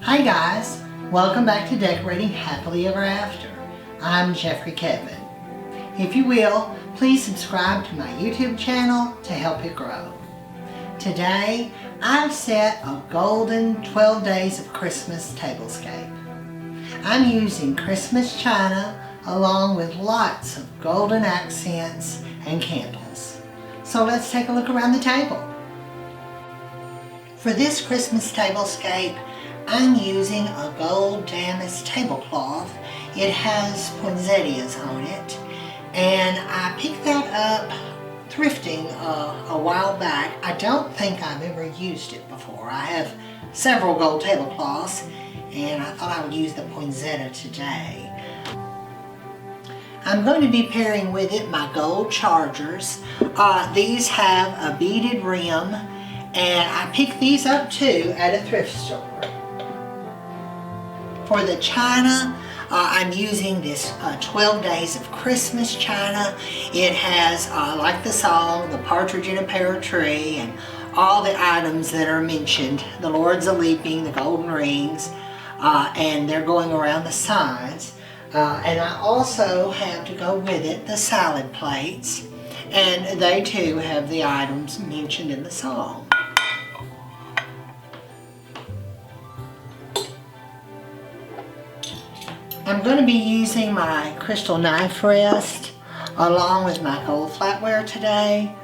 Hi guys, welcome back to Decorating Happily Ever After. I'm Jeffrey Kevin. If you will, please subscribe to my YouTube channel to help it grow. Today, I've set a golden 12 Days of Christmas tablescape. I'm using Christmas china along with lots of golden accents and candles. So let's take a look around the table. For this Christmas tablescape, I'm using a gold damask tablecloth. It has poinsettias on it, and I picked that up thrifting a while back. I don't think I've ever used it before. I have several gold tablecloths, and I thought I would use the poinsettia today. I'm going to be pairing with it my gold chargers. These have a beaded rim, and I picked these up too at a thrift store. For the china, I'm using this 12 Days of Christmas china. It has, like the song, the partridge in a pear tree, and all the items that are mentioned. The Lord's a-leaping, the golden rings, and they're going around the sides. And I also have to go with it the salad plates, and they too have the items mentioned in the song. I'm going to be using my crystal knife rest along with my gold flatware today.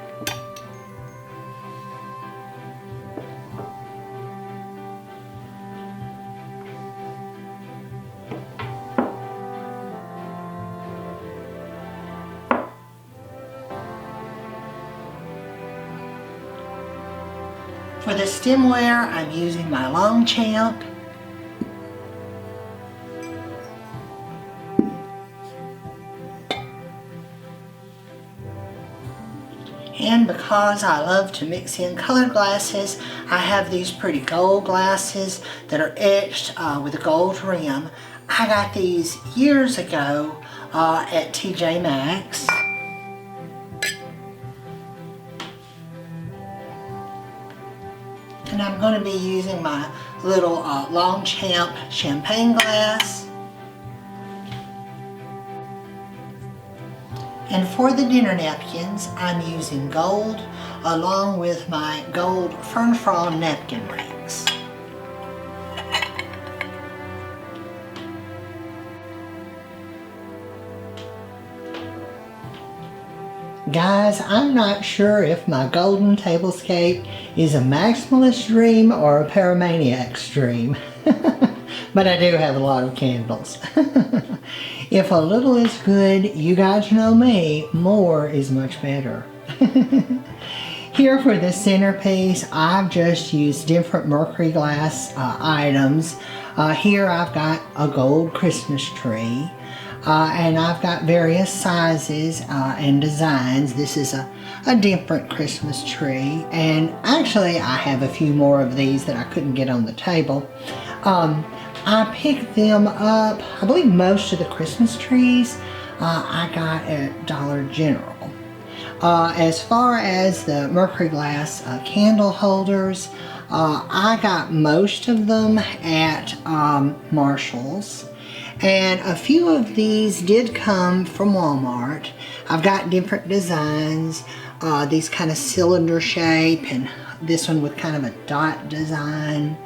For the stemware, I'm using my long champ. And because I love to mix in colored glasses, I have these pretty gold glasses that are etched with a gold rim. I got these years ago at TJ Maxx. And I'm going to be using my little Longchamp champagne glass. And for the dinner napkins, I'm using gold along with my gold fern frond napkin rings. Guys, I'm not sure if my golden tablescape is a maximalist dream or a paramaniac's dream. But I do have a lot of candles. If a little is good, you guys know me, more is much better. Here for the centerpiece, I've just used different mercury glass items. Here I've got a gold Christmas tree, and I've got various sizes and designs. This is a different Christmas tree, and actually I have a few more of these that I couldn't get on the table. I picked them up, I believe most of the Christmas trees I got at Dollar General. As far as the mercury glass candle holders, I got most of them at Marshall's. And a few of these did come from Walmart. I've got different designs, these kind of cylinder shape, and this one with kind of a dot design.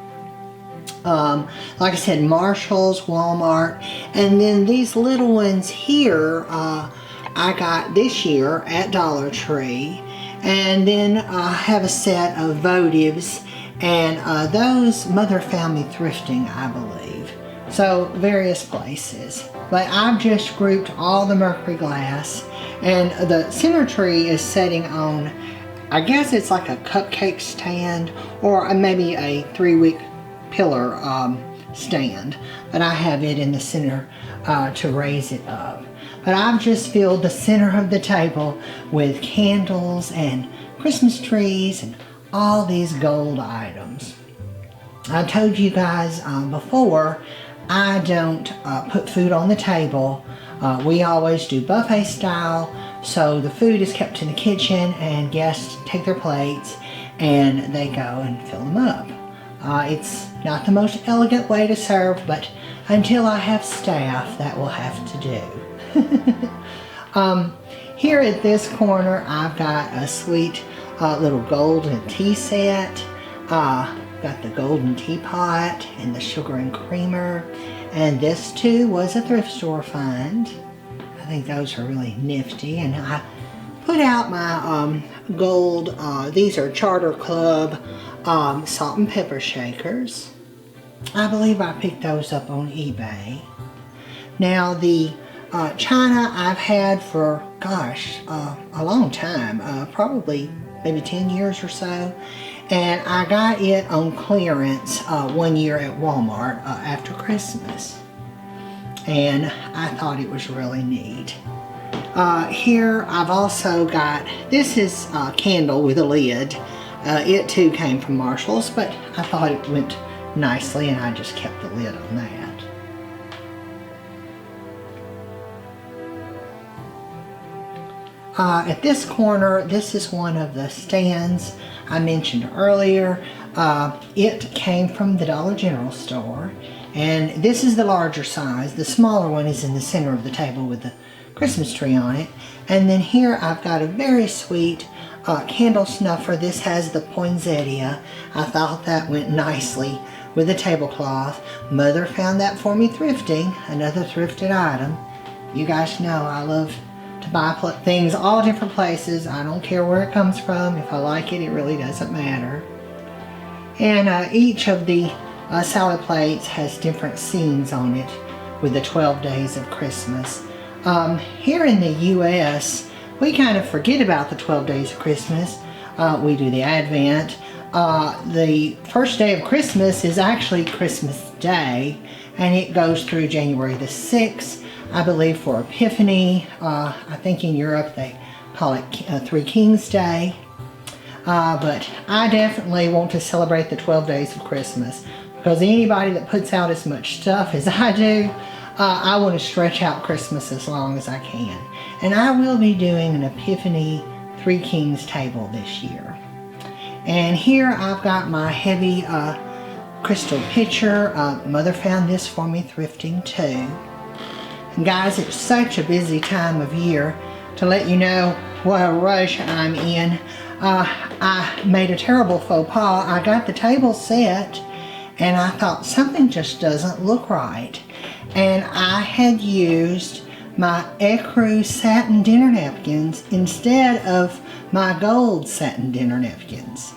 Like I said, Marshall's, Walmart, and then these little ones here I got this year at Dollar Tree, and then I have a set of votives, and those Mother found me thrifting, I believe. So various places, but I've just grouped all the mercury glass, and the center tree is setting on, I guess it's like a cupcake stand or maybe a 3-week pillar stand, but I have it in the center to raise it up. But I've just filled the center of the table with candles and Christmas trees and all these gold items. I told you guys before, I don't put food on the table. We always do buffet style, so the food is kept in the kitchen and guests take their plates and they go and fill them up. It's not the most elegant way to serve, but until I have staff, that will have to do. Here at this corner, I've got a sweet little golden tea set. Got the golden teapot and the sugar and creamer. And this too was a thrift store find. I think those are really nifty. And I put out my gold, these are Charter Club salt and pepper shakers. I believe I picked those up on eBay. Now the china I've had for, gosh, a long time, probably maybe 10 years or so. And I got it on clearance one year at Walmart after Christmas. And I thought it was really neat. Here I've also got, this is a candle with a lid. It too came from Marshall's, but I thought it went nicely and I just kept the lid on that. At this corner, this is one of the stands I mentioned earlier. It came from the Dollar General store, and this is the larger size. The smaller one is in the center of the table with the Christmas tree on it. And then here I've got a very sweet candle snuffer. This has the poinsettia. I thought that went nicely with the tablecloth. Mother found that for me thrifting, another thrifted item. You guys know I love to buy things all different places. I don't care where it comes from. If I like it, it really doesn't matter. And each of the salad plates has different scenes on it with the 12 days of Christmas. Here in the U.S., we kind of forget about the 12 days of Christmas. We do the Advent. The first day of Christmas is actually Christmas Day, and it goes through January the 6th. I believe for Epiphany. I think in Europe they call it Three Kings Day. But I definitely want to celebrate the 12 days of Christmas, because anybody that puts out as much stuff as I do, I want to stretch out Christmas as long as I can. And I will be doing an Epiphany Three Kings table this year. And here I've got my heavy crystal pitcher. Mother found this for me thrifting too. And guys, it's such a busy time of year. To let you know what a rush I'm in, I made a terrible faux pas. I got the table set and I thought something just doesn't look right. And I had used my ecru satin dinner napkins instead of my gold satin dinner napkins.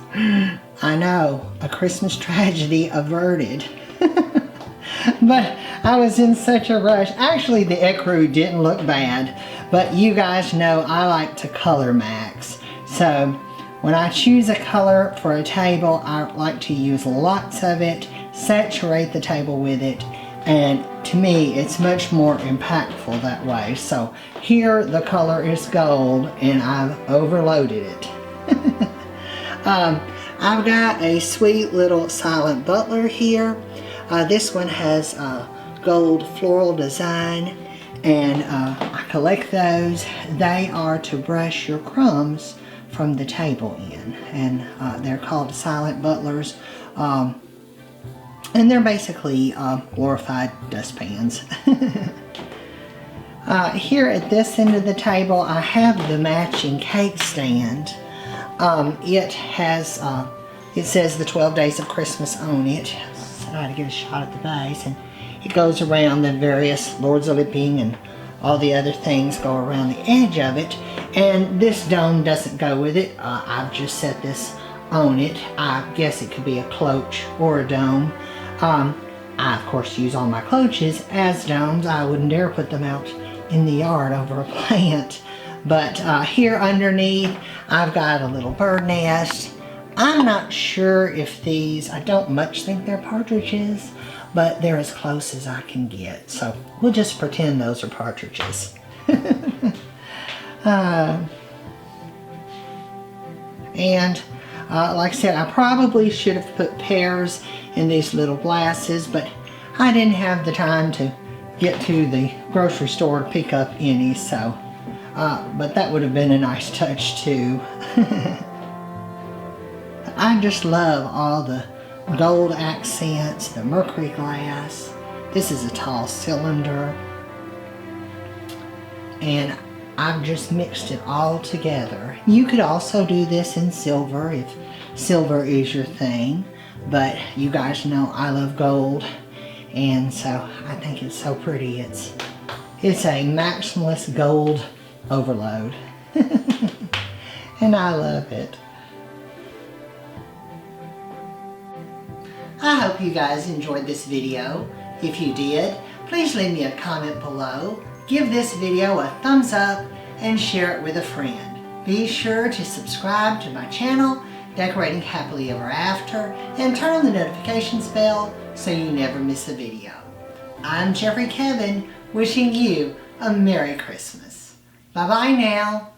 I know, a Christmas tragedy averted. But I was in such a rush. Actually, the ecru didn't look bad, but you guys know I like to color max. So when I choose a color for a table, I like to use lots of it, saturate the table with it, and to me, it's much more impactful that way. So here the color is gold and I've overloaded it. I've got a sweet little silent butler here. This one has gold floral design, and I collect those. They are to brush your crumbs from the table in, and they're called silent butlers, and they're basically glorified dustpans. Here at this end of the table, I have the matching cake stand. It has, it says the 12 days of Christmas on it. So I had to get a shot at the base, and it goes around the various Lords of Lipping and all the other things go around the edge of it. And this dome doesn't go with it. I've just set this on it. I guess it could be a cloche or a dome. I of course use all my cloches as domes. I wouldn't dare put them out in the yard over a plant. But here underneath I've got a little bird nest. I'm not sure if these, I don't much think they're partridges, but they're as close as I can get. So we'll just pretend those are partridges. And like I said, I probably should have put pears in these little glasses, but I didn't have the time to get to the grocery store to pick up any, so but that would have been a nice touch too. I just love all the gold accents, the mercury glass. This is a tall cylinder. And I've just mixed it all together. You could also do this in silver if silver is your thing. But you guys know I love gold. And so I think it's so pretty. It's a maximalist gold overload. And I love it. I hope you guys enjoyed this video. If you did, please leave me a comment below. Give this video a thumbs up and share it with a friend. Be sure to subscribe to my channel, Decorating Happily Ever After, and turn on the notifications bell so you never miss a video. I'm Jeffrey Kevin, wishing you a Merry Christmas. Bye-bye now.